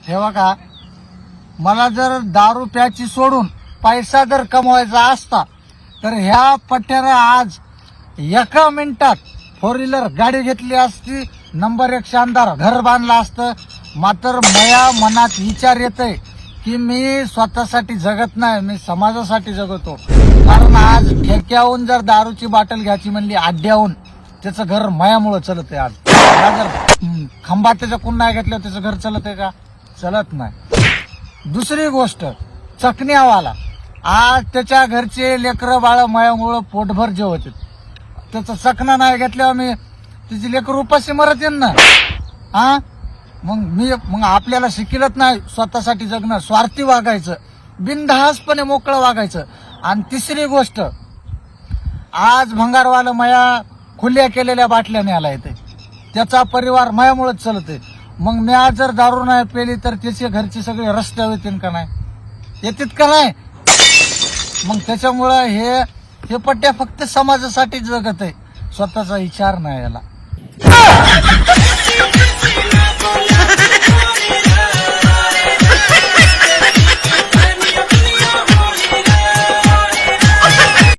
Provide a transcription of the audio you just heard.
हे बघा, मला जर दारू प्याची सोडून पैसा जर कमवायचा असता तर ह्या पट्ट्यानं आज एका मिनिटात 4 व्हीलर गाडी घेतली असती, नंबर 1 शानदार घर बांधलं असतं. मात्र मया मनात विचार येतोय की मी स्वतःसाठी जगत नाही, मी समाजासाठी जगतो. कारण आज ठेक्याहून जर दारूची बाटल घ्यायची म्हणली अड्ड्याहून, त्याचं घर मयामुळं चलत आहे. आज जर खंबा त्याच्या कोण नाही घेतलं त्याचं घर चलत आहे का? चलत नाही. दुसरी गोष्ट, चकण्यावाला आज त्याच्या घरचे लेकरं बाळ मयामुळं पोटभर जेवत, त्याचा चकना नाही घेतल्यावर मी तिची लेकर उपाशी मरत येईन ना. हा, मग आपल्याला शिकलत नाही स्वतःसाठी जगणं, स्वार्थी वागायचं, बिनधास्तपणे मोकळं वागायचं. आणि तिसरी गोष्ट, आज भंगारवाला मया खुल्या केलेल्या बाटल्या न्यायला येते, त्याचा परिवार मयामुळेच चलते. मग मी आज जर दारू नाही पेली तर त्याचे घरचे सगळे रस्त्यावर येतील का नाही? येतात का नाही? मग त्याच्यामुळं हे पट्ट्या फक्त समाजासाठी जगत आहे, स्वतःचा विचार नाही याला.